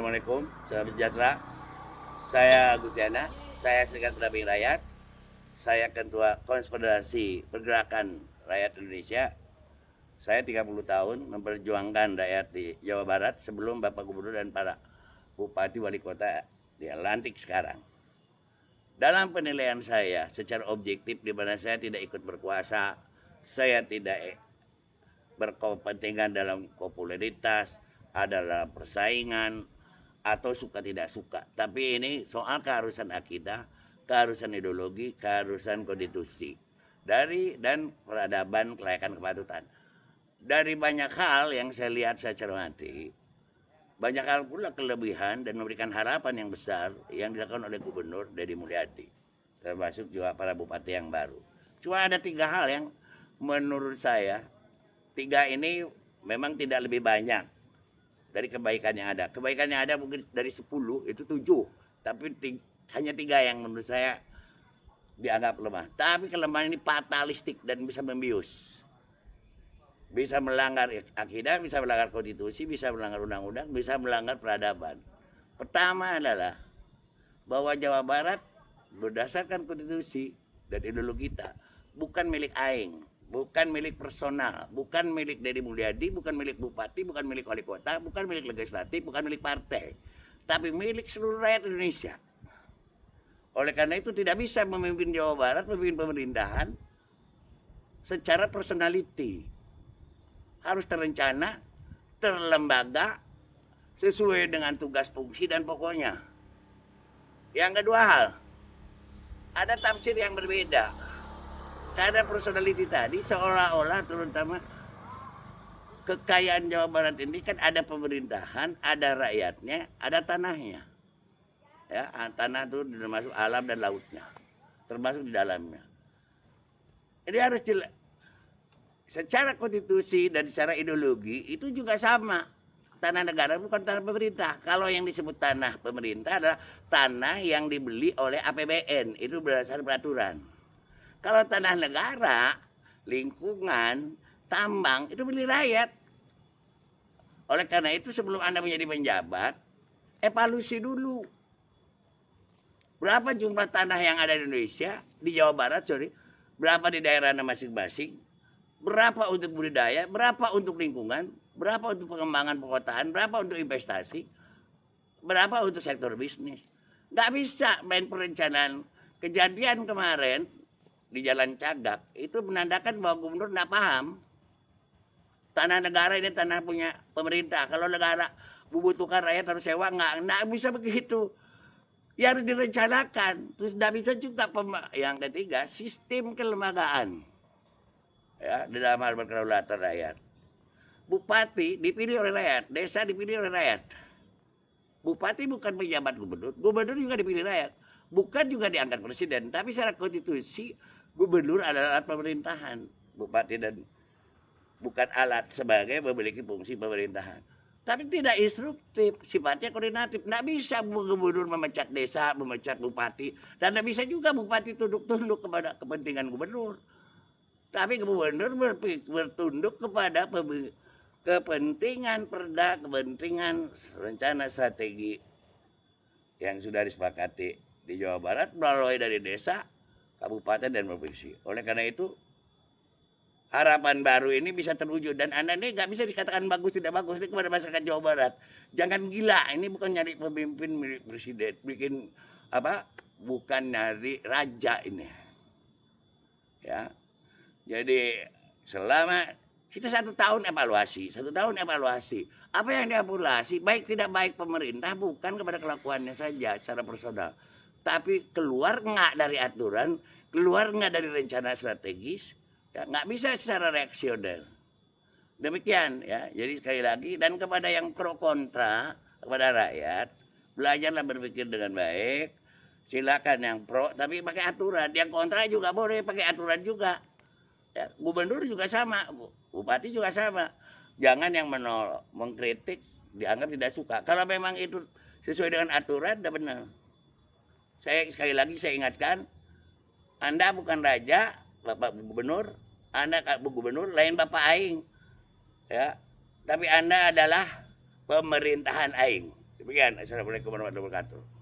Assalamualaikum, salam sejahtera. Saya Agus Diana, saya Serikat Pendamping Rakyat. Saya Ketua Konfederasi Pergerakan Rakyat Indonesia. Saya 30 tahun memperjuangkan rakyat di Jawa Barat sebelum Bapak Gubernur dan para Bupati Wali Kota dilantik sekarang. Dalam penilaian saya secara objektif, di mana saya tidak ikut berkuasa, saya tidak berkepentingan dalam popularitas, ada dalam persaingan, atau suka tidak suka. Tapi ini soal keharusan akidah, keharusan ideologi, keharusan konstitusi dan peradaban, kelayakan, kepatutan. Dari banyak hal yang saya lihat, saya cermati, banyak hal pula kelebihan dan memberikan harapan yang besar yang dilakukan oleh Gubernur Deddy Mulyadi, termasuk juga para bupati yang baru. Cuma ada 3 hal yang menurut saya, 3 ini memang tidak lebih banyak dari kebaikan yang ada. Kebaikan yang ada mungkin dari 10 itu 7, tapi hanya 3 yang menurut saya dianggap lemah. Tapi kelemahan ini fatalistik dan bisa membius. Bisa melanggar akidah, bisa melanggar konstitusi, bisa melanggar undang-undang, bisa melanggar peradaban. Pertama adalah bahwa Jawa Barat berdasarkan konstitusi dan ideologi kita bukan milik aing, bukan milik personal, bukan milik Deddy Mulyadi, bukan milik bupati, bukan milik wali kota, bukan milik legislatif, bukan milik partai, tapi milik seluruh rakyat Indonesia. Oleh karena itu tidak bisa memimpin Jawa Barat, memimpin pemerintahan secara personality. Harus terencana, terlembaga, sesuai dengan tugas, fungsi, dan pokoknya. Yang kedua hal, ada tafsir yang berbeda. Karena personality tadi seolah-olah terutama kekayaan Jawa Barat ini kan ada pemerintahan, ada rakyatnya, ada tanahnya. Ya, tanah itu termasuk alam dan lautnya, termasuk di dalamnya. Ini harus jelas. Secara konstitusi dan secara ideologi itu juga sama. Tanah negara bukan tanah pemerintah. Kalau yang disebut tanah pemerintah adalah tanah yang dibeli oleh APBN. Itu berdasarkan peraturan. Kalau tanah negara, lingkungan, tambang, itu milik rakyat. Oleh karena itu sebelum Anda menjadi penjabat, evaluasi dulu. Berapa jumlah tanah yang ada di Indonesia, di Jawa Barat, berapa di daerah Anda masing-masing, berapa untuk budidaya, berapa untuk lingkungan, berapa untuk pengembangan perkotaan, berapa untuk investasi, berapa untuk sektor bisnis. Nggak bisa main perencanaan. Kejadian kemarin di Jalan Cagak itu menandakan bahwa gubernur nggak paham. Tanah negara ini tanah punya pemerintah. Kalau negara membutuhkan rakyat harus sewa, nggak bisa begitu. Ya harus direncanakan. Terus nggak bisa juga. Yang ketiga, sistem kelembagaan. Ya, di dalam hal berkedaulatan rakyat. Bupati dipilih oleh rakyat, desa dipilih oleh rakyat. Bupati bukan pejabat gubernur, gubernur juga dipilih rakyat. Bukan juga diangkat presiden, tapi secara konstitusi gubernur adalah alat pemerintahan. Bupati dan bukan alat sebagai memiliki fungsi pemerintahan. Tapi tidak instruktif, sifatnya koordinatif. Tidak bisa gubernur memecat desa, memecat bupati. Dan tidak bisa juga bupati tunduk-tunduk kepada kepentingan gubernur. Tapi gubernur bertunduk kepada kepentingan perda, kepentingan rencana strategi yang sudah disepakati di Jawa Barat melalui dari desa, kabupaten, dan provinsi. Oleh karena itu, harapan baru ini bisa terwujud. Dan Anda ini nggak bisa dikatakan bagus tidak bagus ini kepada masyarakat Jawa Barat. Jangan gila, ini bukan nyari pemimpin milik presiden, bikin apa? Bukan nyari raja ini. Ya. Jadi selama kita 1 tahun evaluasi, apa yang dievaluasi, baik tidak baik pemerintah bukan kepada kelakuannya saja secara personal, tapi keluar nggak dari aturan, keluar nggak dari rencana strategis, ya, nggak bisa secara reaksioner. Demikian ya. Jadi sekali lagi, dan kepada yang pro kontra, kepada rakyat, belajarlah berpikir dengan baik. Silakan yang pro tapi pakai aturan, yang kontra juga boleh pakai aturan juga. Ya, gubernur juga sama, bupati juga sama. Jangan yang menolak, mengkritik, dianggap tidak suka. Kalau memang itu sesuai dengan aturan, sudah benar. Saya sekali lagi saya ingatkan, Anda bukan raja, Bapak Gubernur, Anda gubernur lain Bapak Aing, ya. Tapi Anda adalah pemerintahan Aing. Demikian, assalamualaikum warahmatullahi wabarakatuh.